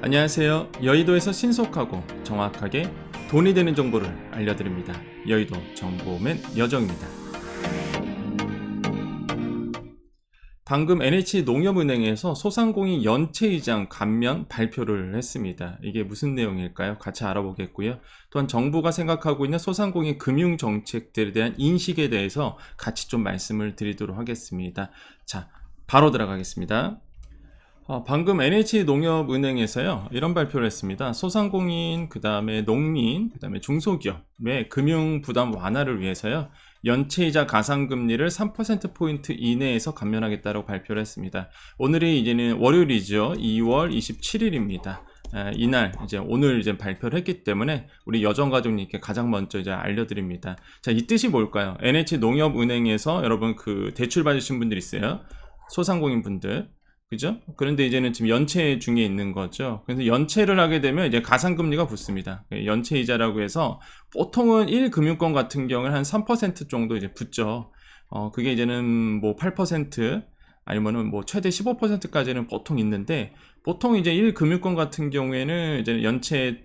안녕하세요. 여의도에서 신속하고 정확하게 돈이 되는 정보를 알려드립니다. 여의도 정보맨 여정입니다. 방금 NH농협은행에서 소상공인 연체이자 감면 발표를 했습니다. 이게 무슨 내용일까요? 같이 알아보겠고요. 또한 정부가 생각하고 있는 소상공인 금융정책들에 대한 인식에 대해서 같이 좀 말씀을 드리도록 하겠습니다. 자, 바로 들어가겠습니다. 방금 NH농협은행에서요 이런 발표를 했습니다. 소상공인, 그 다음에 농민, 그 다음에 중소기업의 금융부담 완화를 위해서요 연체이자 가상금리를 3%포인트 이내에서 감면하겠다고 발표를 했습니다. 오늘이 이제는 월요일이죠. 2월 27일입니다. 이날 오늘 발표를 했기 때문에 우리 여정가족님께 가장 먼저 알려드립니다. 자, 이 뜻이 뭘까요? NH농협은행에서 여러분 그 대출 받으신 분들 있어요. 소상공인 분들. 그죠? 그런데 이제는 지금 연체 중에 있는 거죠. 그래서 연체를 하게 되면 이제 가상금리가 붙습니다. 연체이자라고 해서 보통은 1금융권 같은 경우는 한 3% 정도 이제 붙죠. 그게 이제는 뭐 8% 아니면은 뭐 최대 15%까지는 보통 있는데 보통 이제 1금융권 같은 경우에는 이제 연체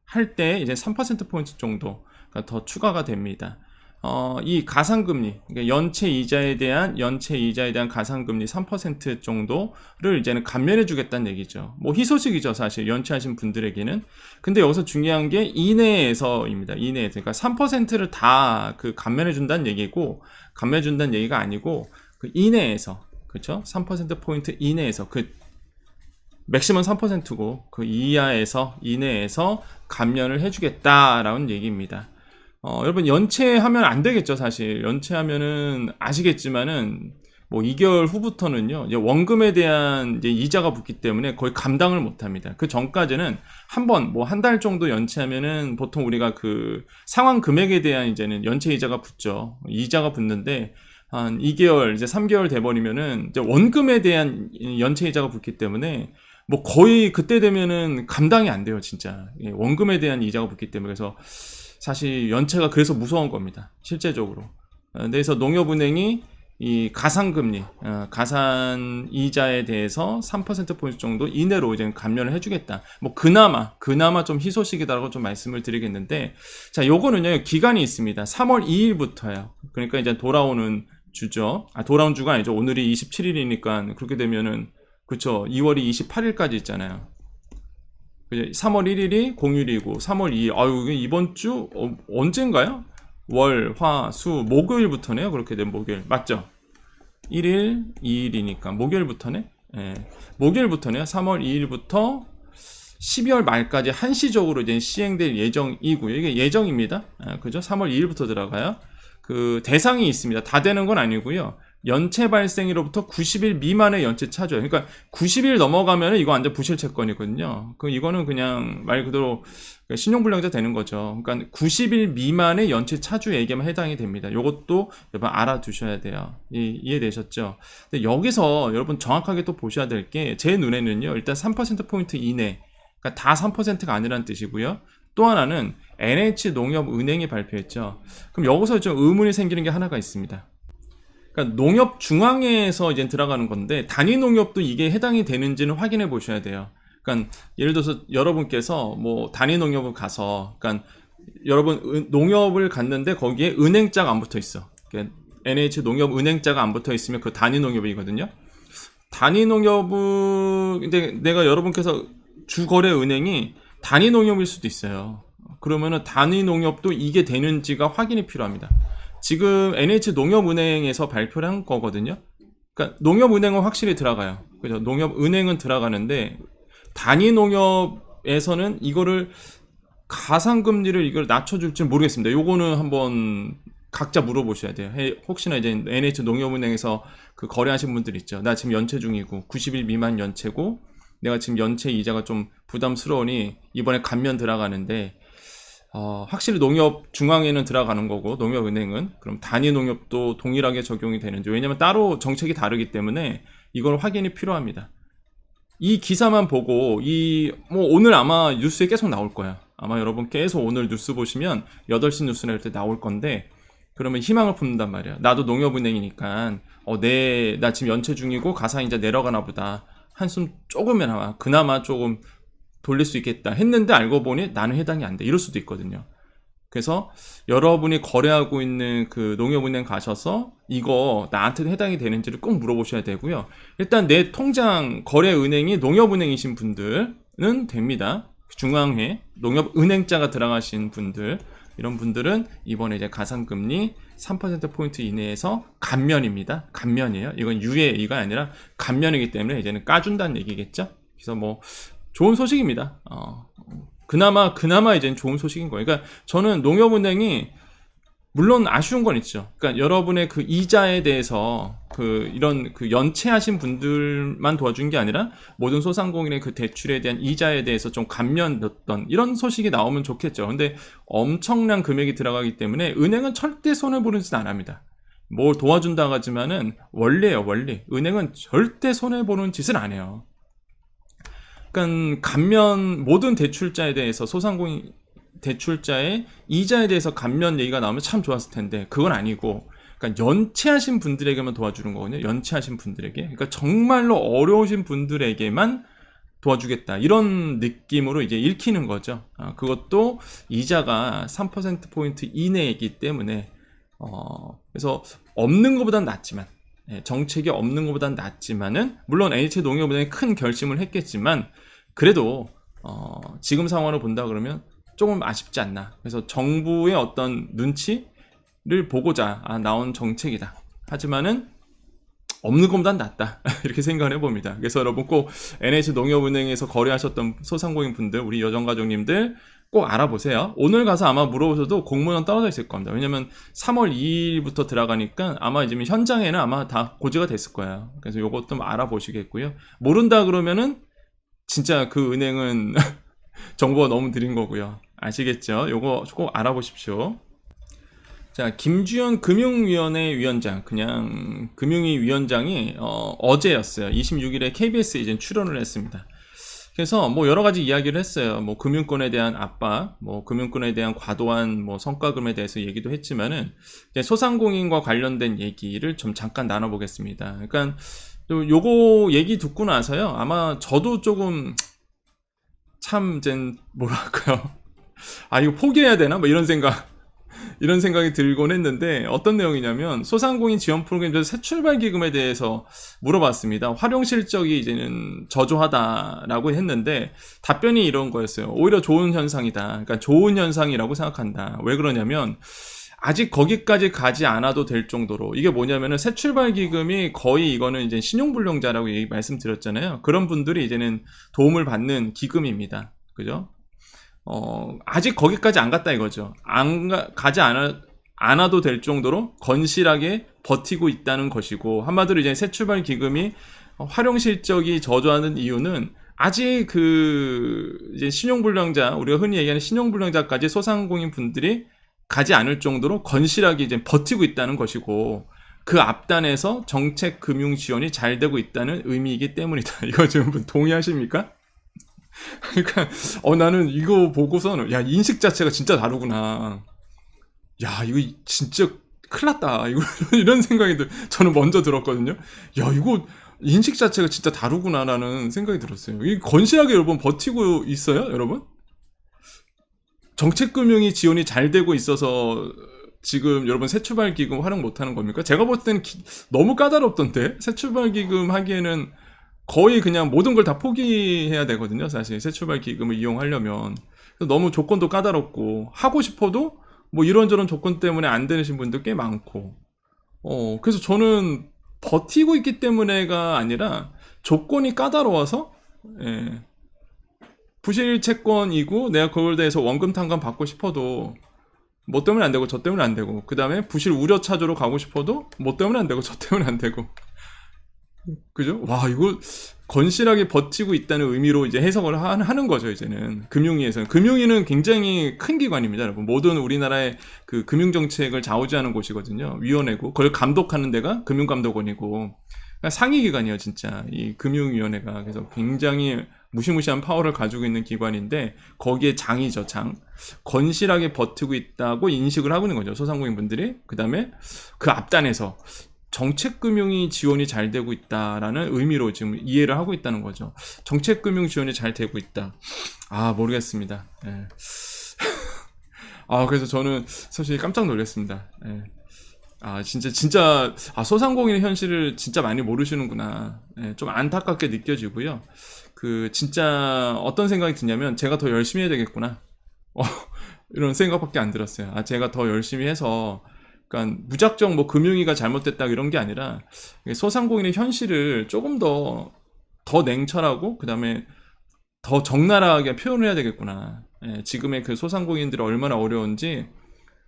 할 때 이제 3%포인트 정도가 더 추가가 됩니다. 이 가상금리, 그러니까 연체이자에 대한 가상금리 3% 정도를 이제는 감면해 주겠다는 얘기죠. 뭐 희소식이죠, 사실 연체하신 분들에게는. 근데 여기서 중요한 게 이내에서입니다. 이내에서. 그러니까 3%를 다 그 감면해 준다는 얘기고, 감면해 준다는 얘기가 아니고 그 이내에서, 그렇죠? 3%포인트 이내에서 그 맥시멈 3%고 그 이내에서 감면을 해주겠다라는 얘기입니다. 여러분 연체하면 안 되겠죠. 사실 연체하면은 아시겠지만은 뭐 2개월 후부터는요 이제 원금에 대한 이제 이자가 붙기 때문에 거의 감당을 못합니다. 그 전까지는 한 달 정도 연체하면은 보통 우리가 그 상환 금액에 대한 이제는 연체 이자가 붙죠. 이자가 붙는데 한 2개월 이제 3개월 돼버리면은 이제 원금에 대한 연체 이자가 붙기 때문에 뭐 거의 그때 되면은 감당이 안 돼요, 진짜. 원금에 대한 이자가 붙기 때문에. 그래서 사실 연체가 그래서 무서운 겁니다, 실제적으로. 그래서 농협은행이 이 가상금리, 가산 이자에 대해서 3%포인트 정도 이내로 이제 감면을 해주겠다. 뭐 그나마 좀 희소식이다라고 좀 말씀을 드리겠는데, 자, 요거는요 기간이 있습니다. 3월 2일부터예요. 그러니까 이제 돌아오는 주죠. 돌아온 주가 아니죠. 오늘이 27일이니까 그렇게 되면은 그쵸. 2월이 28일까지 있잖아요. 3월 1일이 공휴일이고 3월 2일 아유 이번 주 언젠가요? 월, 화, 수, 목요일부터네요. 그렇게 된 목요일 맞죠? 1일, 2일이니까 목요일부터네. 예. 목요일부터네요. 3월 2일부터 12월 말까지 한시적으로 이제 시행될 예정이고요. 이게 예정입니다. 그죠? 3월 2일부터 들어가요. 그 대상이 있습니다. 다 되는 건 아니고요. 연체 발생일로부터 90일 미만의 연체 차주. 그러니까 90일 넘어가면 이거 완전 부실 채권이거든요. 이거는 그냥 말 그대로 신용불량자 되는 거죠. 그러니까 90일 미만의 연체 차주에게만 해당이 됩니다. 이것도 여러분 알아두셔야 돼요. 이해되셨죠? 근데 여기서 여러분 정확하게 또 보셔야 될 게 제 눈에는요. 일단 3%포인트 이내. 그러니까 다 3%가 아니라는 뜻이고요. 또 하나는 NH농협은행이 발표했죠. 그럼 여기서 좀 의문이 생기는 게 하나가 있습니다. 그러니까 농협 중앙회에서 이제 들어가는 건데 단위 농협도 이게 해당이 되는지는 확인해 보셔야 돼요. 그러니까 예를 들어서 여러분께서 뭐 단위 농협을 가서, 그러니까 여러분 농협을 갔는데 거기에 은행자가 안 붙어 있어. 그러니까 NH 농협 은행자가 안 붙어 있으면 그 단위 농협이거든요. 단위 농협은 근데 내가 여러분께서 주거래 은행이 단위 농협일 수도 있어요. 그러면은 단위 농협도 이게 되는지가 확인이 필요합니다. 지금 NH농협은행에서 발표를 한 거거든요. 그러니까 농협은행은 확실히 들어가요. 그죠? 농협은행은 들어가는데 단위 농협에서는 이거를 가상금리를 이걸 낮춰줄지 모르겠습니다. 요거는 한번 각자 물어보셔야 돼요. 혹시나 이제 NH농협은행에서 그 거래하신 분들 있죠. 나 지금 연체 중이고 90일 미만 연체고 내가 지금 연체 이자가 좀 부담스러우니 이번에 감면 들어가는데 확실히 농협 중앙에는 들어가는 거고 농협은행은 그럼 단위 농협도 동일하게 적용이 되는지, 왜냐면 따로 정책이 다르기 때문에 이걸 확인이 필요합니다. 이 기사만 보고 뭐 오늘 아마 뉴스에 계속 나올 거야. 아마 여러분 계속 오늘 뉴스 보시면 8시 뉴스 낼 때 나올 건데, 그러면 희망을 품는단 말이야. 나도 농협은행이니까 나 지금 연체 중이고 가상이자 내려가나 보다. 한숨 조금이나마 그나마 조금 돌릴 수 있겠다 했는데 알고 보니 나는 해당이 안 돼. 이럴 수도 있거든요. 그래서 여러분이 거래하고 있는 그 농협은행 가셔서 이거 나한테도 해당이 되는지를 꼭 물어보셔야 되고요. 일단 내 통장 거래은행이 농협은행이신 분들은 됩니다. 중앙회 농협은행자가 들어가신 분들, 이런 분들은 이번에 이제 가상금리 3%포인트 이내에서 감면입니다. 감면이에요. 이건 유예가 아니라 감면이기 때문에 이제는 까준다는 얘기겠죠. 그래서 뭐 좋은 소식입니다. 그나마 이제는 좋은 소식인 거예요. 그러니까 저는 농협은행이 물론 아쉬운 건 있죠. 그러니까 여러분의 그 이자에 대해서 이런 연체하신 분들만 도와준 게 아니라 모든 소상공인의 그 대출에 대한 이자에 대해서 좀 감면됐던 이런 소식이 나오면 좋겠죠. 근데 엄청난 금액이 들어가기 때문에 은행은 절대 손해보는 짓 안 합니다. 뭘 도와준다고 하지만은 원리예요, 원리. 은행은 절대 손해보는 짓을 안 해요. 그러니까 감면 모든 대출자에 대해서 소상공인 대출자의 이자에 대해서 감면 얘기가 나오면 참 좋았을 텐데 그건 아니고, 그러니까 연체하신 분들에게만 도와주는 거거든요. 연체하신 분들에게. 그러니까 정말로 어려우신 분들에게만 도와주겠다 이런 느낌으로 이제 읽히는 거죠. 그것도 이자가 3%포인트 이내이기 때문에 그래서 없는 것보단 낫지만, 정책이 없는 것보단 낫지만은 물론 NH농협은행이 큰 결심을 했겠지만 그래도 지금 상황을 본다 그러면 조금 아쉽지 않나. 그래서 정부의 어떤 눈치를 보고자 나온 정책이다. 하지만은 없는 것보단 낫다. 이렇게 생각을 해봅니다. 그래서 여러분 꼭 NH농협은행에서 거래하셨던 소상공인 분들, 우리 여정가족님들 꼭 알아보세요. 오늘 가서 아마 물어보셔도 공문은 떨어져 있을 겁니다. 왜냐면 3월 2일부터 들어가니까 아마 이제 현장에는 아마 다 고지가 됐을 거예요. 그래서 요것도 알아보시겠고요. 모른다 그러면은 진짜 그 은행은 정보가 너무 드린 거고요. 아시겠죠? 요거 꼭 알아보십시오. 자, 김주현 금융위원회 위원장, 그냥 금융위 위원장이 어제였어요. 26일에 KBS에 이제 출연을 했습니다. 그래서 뭐 여러 가지 이야기를 했어요. 뭐 금융권에 대한 압박, 뭐 금융권에 대한 과도한 뭐 성과금에 대해서 얘기도 했지만은 이제 소상공인과 관련된 얘기를 좀 잠깐 나눠보겠습니다. 그러니까 요거 얘기 듣고 나서요. 아마 저도 조금 참 뭐랄까요? 이거 포기해야 되나? 뭐 이런 생각이 들곤 했는데 어떤 내용이냐면 소상공인 지원 프로그램에서 새 출발 기금에 대해서 물어봤습니다. 활용 실적이 이제는 저조하다라고 했는데 답변이 이런 거였어요. 오히려 좋은 현상이다. 그러니까 좋은 현상이라고 생각한다. 왜 그러냐면 아직 거기까지 가지 않아도 될 정도로, 이게 뭐냐면은 새 출발 기금이 거의 이거는 이제 신용불량자라고 말씀드렸잖아요. 그런 분들이 이제는 도움을 받는 기금입니다. 그죠? 아직 거기까지 안 갔다 이거죠. 가지 않아도 될 정도로 건실하게 버티고 있다는 것이고, 한마디로 이제 새 출발 기금이 활용 실적이 저조하는 이유는 아직 이제 신용불량자, 우리가 흔히 얘기하는 신용불량자까지 소상공인 분들이 가지 않을 정도로 건실하게 이제 버티고 있다는 것이고, 그 앞단에서 정책 금융 지원이 잘 되고 있다는 의미이기 때문이다. 이거 지금 동의하십니까? 그러니까 나는 이거 보고서는 야, 인식 자체가 진짜 다르구나. 야, 이거 진짜 큰일 났다. 이런 생각이 저는 먼저 들었거든요. 야, 이거 인식 자체가 진짜 다르구나라는 생각이 들었어요. 이 건실하게 여러분 버티고 있어요, 여러분? 정책금융이 지원이 잘 되고 있어서 지금 여러분 새출발기금 활용 못하는 겁니까? 제가 볼 때는 너무 까다롭던데? 새출발기금 하기에는 거의 그냥 모든 걸 다 포기해야 되거든요. 사실 새출발기금을 이용하려면. 너무 조건도 까다롭고 하고 싶어도 뭐 이런저런 조건 때문에 안 되는 분들 꽤 많고, 그래서 저는 버티고 있기 때문에가 아니라 조건이 까다로워서, 부실 채권이고 내가 그걸 대해서 원금 탕감 받고 싶어도 뭐 때문에 안 되고 저 때문에 안 되고, 그 다음에 부실 우려 차주로 가고 싶어도 뭐 때문에 안 되고 저 때문에 안 되고, 그죠? 와, 이거 건실하게 버티고 있다는 의미로 이제 해석을 하는 거죠. 이제는 금융위에서는. 금융위는 굉장히 큰 기관입니다, 여러분. 모든 우리나라의 그 금융정책을 좌우지하는 곳이거든요. 위원회고, 그걸 감독하는 데가 금융감독원이고, 그러니까 상위 기관이에요, 진짜. 이 금융위원회가. 그래서 굉장히 무시무시한 파워를 가지고 있는 기관인데, 거기에 장이죠, 장. 건실하게 버티고 있다고 인식을 하고 있는 거죠, 소상공인 분들이. 그 다음에 그 앞단에서 정책금융이 지원이 잘 되고 있다라는 의미로 지금 이해를 하고 있다는 거죠. 정책금융 지원이 잘 되고 있다. 모르겠습니다. 예. 그래서 저는 사실 깜짝 놀랐습니다. 예. 진짜, 소상공인의 현실을 진짜 많이 모르시는구나. 예, 좀 안타깝게 느껴지고요. 진짜 어떤 생각이 드냐면, 제가 더 열심히 해야 되겠구나. 이런 생각밖에 안 들었어요. 제가 더 열심히 해서, 그러니까 무작정 뭐 금융위가 잘못됐다 이런 게 아니라, 소상공인의 현실을 조금 더 냉철하고, 그 다음에 더 적나라하게 표현을 해야 되겠구나. 예, 지금의 그 소상공인들이 얼마나 어려운지,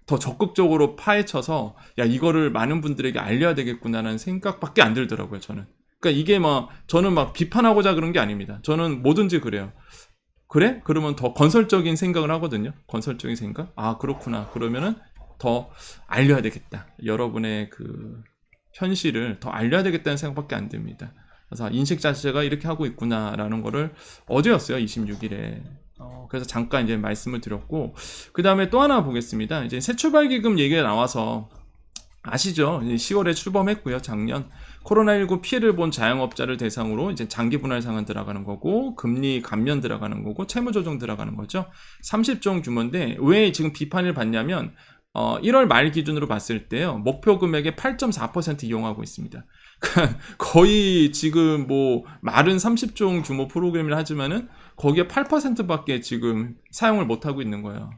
더 적극적으로 파헤쳐서 이거를 많은 분들에게 알려야 되겠구나라는 생각밖에 안 들더라고요. 저는. 그러니까 이게 저는 비판하고자 그런 게 아닙니다. 저는 뭐든지 그래요. 그래? 그러면 더 건설적인 생각을 하거든요. 건설적인 생각? 그렇구나. 그러면은 더 알려야 되겠다. 여러분의 그 현실을 더 알려야 되겠다는 생각밖에 안 듭니다. 그래서 인식 자체가 이렇게 하고 있구나라는 거를 어제였어요. 26일에. 그래서 잠깐 이제 말씀을 드렸고, 그 다음에 또 하나 보겠습니다. 이제 새출발기금 얘기가 나와서 아시죠? 10월에 출범했고요. 작년 코로나19 피해를 본 자영업자를 대상으로 이제 장기 분할 상환 들어가는 거고, 금리 감면 들어가는 거고, 채무 조정 들어가는 거죠. 30조 원 규모인데 왜 지금 비판을 받냐면 1월 말 기준으로 봤을 때요, 목표 금액의 8.4% 이용하고 있습니다. 거의 지금 말은 30조 원 규모 프로그램을 하지만은 거기에 8%밖에 지금 사용을 못 하고 있는 거예요.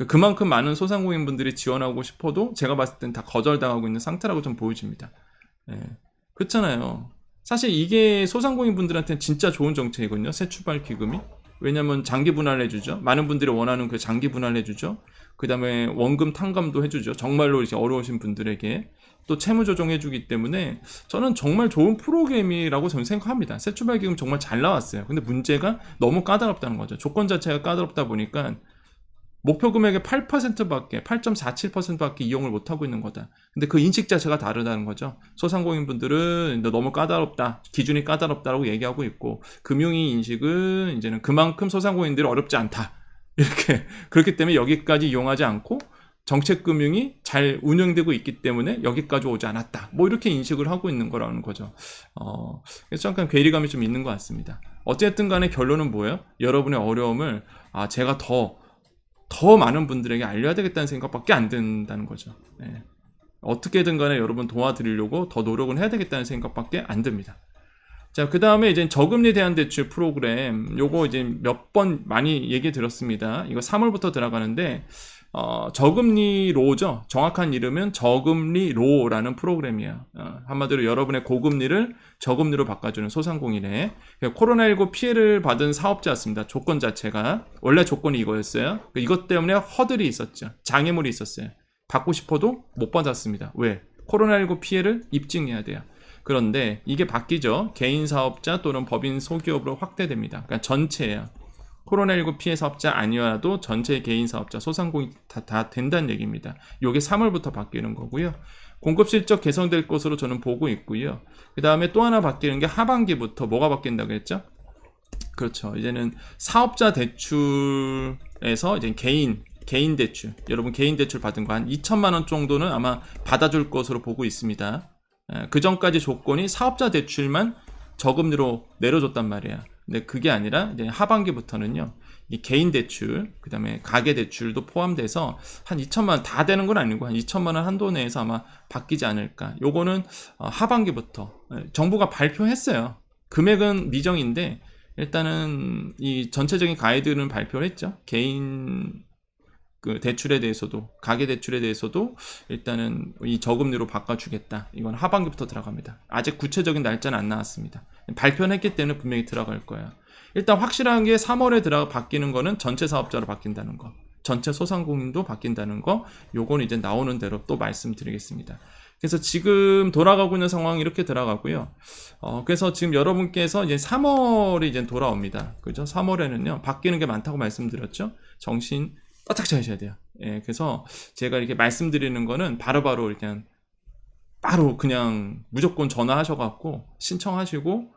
그만큼 많은 소상공인분들이 지원하고 싶어도 제가 봤을 땐 다 거절당하고 있는 상태라고 좀 보여집니다. 예. 그렇잖아요. 사실 이게 소상공인분들한테는 진짜 좋은 정책이거든요. 새 출발 기금이. 왜냐면 장기 분할을 해주죠. 많은 분들이 원하는 그 장기 분할을 해주죠. 그 다음에 원금 탕감도 해주죠. 정말로 이렇게 어려우신 분들에게. 또 채무 조정해주기 때문에 저는 정말 좋은 프로그램이라고 저는 생각합니다. 새 출발 기금 정말 잘 나왔어요. 근데 문제가 너무 까다롭다는 거죠. 조건 자체가 까다롭다 보니까 목표 금액의 8%밖에 8.47%밖에 이용을 못하고 있는 거다. 근데 그 인식 자체가 다르다는 거죠. 소상공인분들은 너무 까다롭다, 기준이 까다롭다라고 얘기하고 있고, 금융위 인식은 이제는 그만큼 소상공인들이 어렵지 않다, 이렇게. 그렇기 때문에 여기까지 이용하지 않고 정책금융이 잘 운영되고 있기 때문에 여기까지 오지 않았다, 이렇게 인식을 하고 있는 거라는 거죠. 그래서 잠깐 괴리감이 좀 있는 것 같습니다. 어쨌든 간에 결론은 뭐예요? 여러분의 어려움을 제가 더 많은 분들에게 알려야 되겠다는 생각밖에 안 든다는 거죠. 네. 어떻게든 간에 여러분 도와드리려고 더 노력을 해야 되겠다는 생각밖에 안 듭니다. 자, 그 다음에 이제 저금리 대안대출 프로그램, 요거 이제 몇 번 많이 얘기 들었습니다. 이거 3월부터 들어가는데, 저금리로죠. 정확한 이름은 저금리로라는 프로그램이에요. 한마디로 여러분의 고금리를 저금리로 바꿔주는 소상공인의 코로나19 피해를 받은 사업자였습니다. 조건 자체가 원래 조건이 이거였어요. 이것 때문에 허들이 있었죠. 장애물이 있었어요. 받고 싶어도 못 받았습니다. 왜? 코로나19 피해를 입증해야 돼요. 그런데 이게 바뀌죠. 개인 사업자 또는 법인 소기업으로 확대됩니다. 그러니까 전체예요. 코로나19 피해 사업자 아니어도 전체 개인 사업자, 소상공인 다 된다는 얘기입니다. 이게 3월부터 바뀌는 거고요. 공급 실적 개선될 것으로 저는 보고 있고요. 그 다음에 또 하나 바뀌는 게 하반기부터 뭐가 바뀐다고 했죠? 그렇죠. 이제는 사업자 대출에서 이제 개인 대출, 여러분 개인 대출 받은 거 한 2천만 원 정도는 아마 받아줄 것으로 보고 있습니다. 그 전까지 조건이 사업자 대출만 저금리로 내려줬단 말이에요. 근데 그게 아니라 이제 하반기부터는요, 이 개인 대출, 그 다음에 가계 대출도 포함돼서 한 2천만 원 다 되는 건 아니고 한 2천만 원 한도 내에서 아마 바뀌지 않을까. 요거는 하반기부터 정부가 발표했어요. 금액은 미정인데 일단은 이 전체적인 가이드는 발표를 했죠. 개인 그 대출에 대해서도, 가계 대출에 대해서도 일단은 이 저금리로 바꿔주겠다. 이건 하반기부터 들어갑니다. 아직 구체적인 날짜는 안 나왔습니다. 발표는 했기 때문에 분명히 들어갈 거예요. 일단 확실한 게 3월에 바뀌는 거는 전체 사업자로 바뀐다는 거, 전체 소상공인도 바뀐다는 거, 요건 이제 나오는 대로 또 말씀드리겠습니다. 그래서 지금 돌아가고 있는 상황이 이렇게 들어가고요. 그래서 지금 여러분께서 이제 3월이 이제 돌아옵니다. 그죠? 3월에는요, 바뀌는 게 많다고 말씀드렸죠? 정신 바짝 차리셔야 돼요. 예, 그래서 제가 이렇게 말씀드리는 거는 바로 그냥 무조건 전화하셔갖고 신청하시고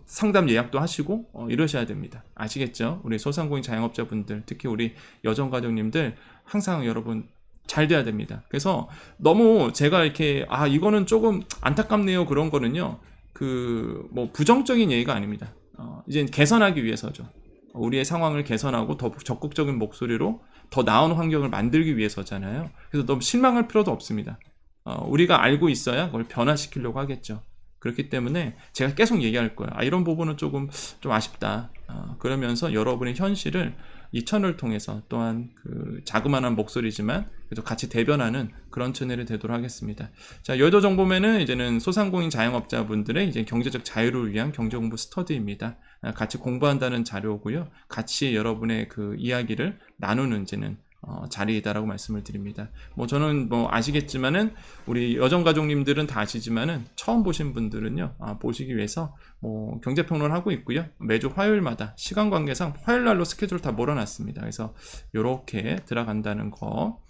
상담 예약도 하시고 이러셔야 됩니다. 아시겠죠? 우리 소상공인 자영업자분들, 특히 우리 여성가족님들 항상 여러분 잘 돼야 됩니다. 그래서 너무 제가 이렇게 이거는 조금 안타깝네요 그런 거는요, 뭐 부정적인 얘기가 아닙니다. 이제 개선하기 위해서죠. 우리의 상황을 개선하고 더 적극적인 목소리로 더 나은 환경을 만들기 위해서잖아요. 그래서 너무 실망할 필요도 없습니다. 우리가 알고 있어야 그걸 변화시키려고 하겠죠. 그렇기 때문에 제가 계속 얘기할 거예요. 이런 부분은 좀 아쉽다. 그러면서 여러분의 현실을 이 채널을 통해서 또한 자그마한 목소리지만 그래도 같이 대변하는 그런 채널이 되도록 하겠습니다. 자, 여의도 정보면은 이제는 소상공인 자영업자분들의 이제 경제적 자유를 위한 경제공부 스터디입니다. 같이 공부한다는 자료고요. 같이 여러분의 이야기를 나누는 이제는 자리이다라고 말씀을 드립니다. 뭐 저는 뭐 아시겠지만은 우리 여정가족님들은 다 아시지만은 처음 보신 분들은요, 보시기 위해서 뭐 경제평론 하고 있고요. 매주 화요일마다 시간 관계상 화요일 날로 스케줄 다 몰아놨습니다. 그래서 요렇게 들어간다는 거.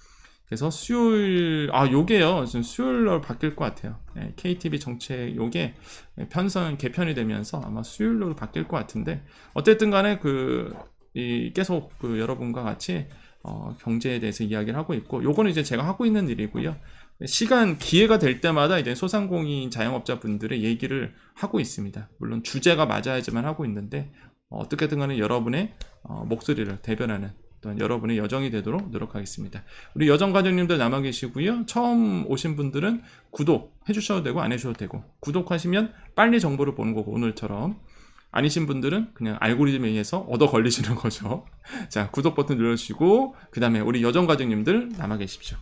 그래서 수요일 요게요 지금 수요일로 바뀔 것 같아요. KTV 정책 요게 개편이 되면서 아마 수요일로 바뀔 것 같은데, 어쨌든 간에 계속 여러분과 같이 경제에 대해서 이야기를 하고 있고, 요거는 이제 제가 하고 있는 일이고요. 기회가 될 때마다 이제 소상공인 자영업자분들의 얘기를 하고 있습니다. 물론 주제가 맞아야지만 하고 있는데, 어떻게든 간에 여러분의 목소리를 대변하는 또한 여러분의 여정이 되도록 노력하겠습니다. 우리 여정가족님들 남아 계시고요. 처음 오신 분들은 구독 해주셔도 되고 안 해주셔도 되고, 구독하시면 빨리 정보를 보는 거고, 오늘처럼 아니신 분들은 그냥 알고리즘에 의해서 얻어 걸리시는 거죠. 자, 구독 버튼 눌러주시고, 그 다음에 우리 여정가족님들 남아 계십시오.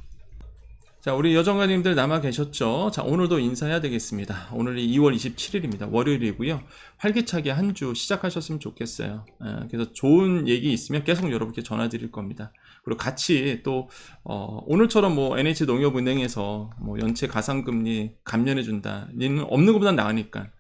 자, 우리 여정가족님들 남아 계셨죠? 자, 오늘도 인사해야 되겠습니다. 오늘이 2월 27일입니다. 월요일이고요. 활기차게 한 주 시작하셨으면 좋겠어요. 그래서 좋은 얘기 있으면 계속 여러분께 전화드릴 겁니다. 그리고 같이 또 오늘처럼 뭐 NH농협은행에서 뭐 연체 가상금리 감면해준다, 얘는 없는 것보다 나으니까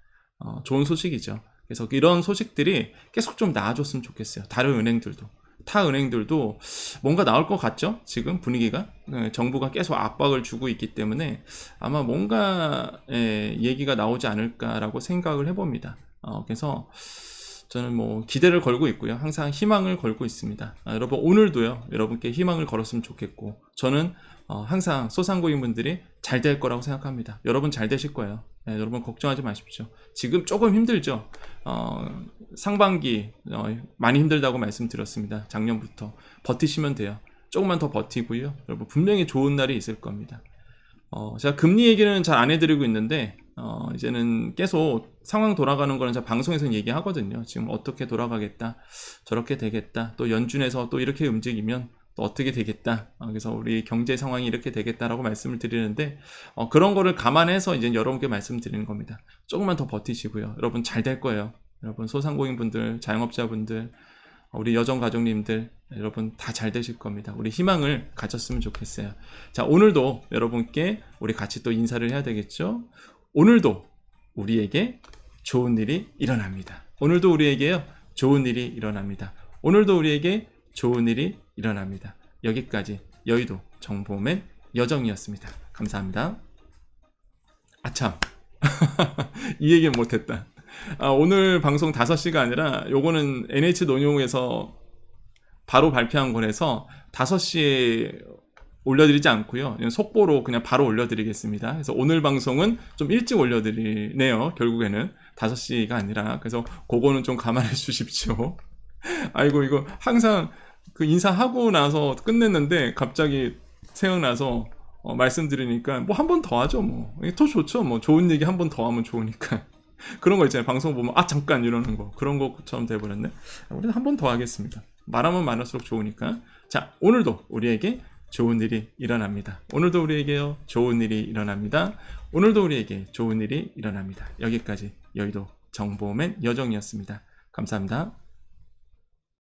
좋은 소식이죠. 그래서 이런 소식들이 계속 좀 나아졌으면 좋겠어요. 다른 은행들도, 타 은행들도 뭔가 나올 것 같죠? 지금 분위기가 정부가 계속 압박을 주고 있기 때문에 아마 뭔가 얘기가 나오지 않을까라고 생각을 해봅니다. 그래서 저는 뭐 기대를 걸고 있고요. 항상 희망을 걸고 있습니다. 여러분 오늘도요, 여러분께 희망을 걸었으면 좋겠고, 저는 항상 소상공인분들이 잘 될 거라고 생각합니다. 여러분 잘 되실 거예요. 여러분 걱정하지 마십시오. 지금 조금 힘들죠. 상반기 많이 힘들다고 말씀드렸습니다. 작년부터 버티시면 돼요. 조금만 더 버티고요. 여러분 분명히 좋은 날이 있을 겁니다. 제가 금리 얘기는 잘 안 해드리고 있는데, 이제는 계속 상황 돌아가는 거는 제가 방송에서 얘기하거든요. 지금 어떻게 돌아가겠다, 저렇게 되겠다, 또 연준에서 또 이렇게 움직이면 또 어떻게 되겠다, 그래서 우리 경제 상황이 이렇게 되겠다라고 말씀을 드리는데, 그런 거를 감안해서 이제 여러분께 말씀드리는 겁니다. 조금만 더 버티시고요. 여러분 잘 될 거예요. 여러분 소상공인분들, 자영업자분들, 우리 여정가족님들, 여러분 다 잘 되실 겁니다. 우리 희망을 가졌으면 좋겠어요. 자, 오늘도 여러분께 우리 같이 또 인사를 해야 되겠죠. 오늘도 우리에게 좋은 일이 일어납니다. 오늘도 우리에게요, 좋은 일이 일어납니다. 오늘도 우리에게 좋은 일이 일어납니다. 여기까지 여의도 정보맨 여정이었습니다. 감사합니다. 아참 이 얘기는 못했다. 오늘 방송 5시가 아니라 요거는 NH농협에서 바로 발표한 거라서 5시에 올려드리지 않고요, 속보로 그냥 바로 올려드리겠습니다. 그래서 오늘 방송은 좀 일찍 올려드리네요. 결국에는 5시가 아니라. 그래서 그거는 좀 감안해 주십시오. 아이고, 이거 항상 인사하고 나서 끝냈는데 갑자기 생각나서 말씀드리니까 뭐 한 번 더 하죠. 뭐 더 좋죠. 뭐 좋은 얘기 한 번 더 하면 좋으니까. 그런 거 있잖아요. 방송 보면 잠깐 이러는 거, 그런 것처럼 돼버렸네. 우리는 한 번 더 하겠습니다. 말하면 많을수록 좋으니까. 자, 오늘도 우리에게 좋은 일이 일어납니다. 오늘도 우리에게요, 좋은 일이 일어납니다. 오늘도 우리에게 좋은 일이 일어납니다. 여기까지 여의도 정보맨 여정이었습니다. 감사합니다.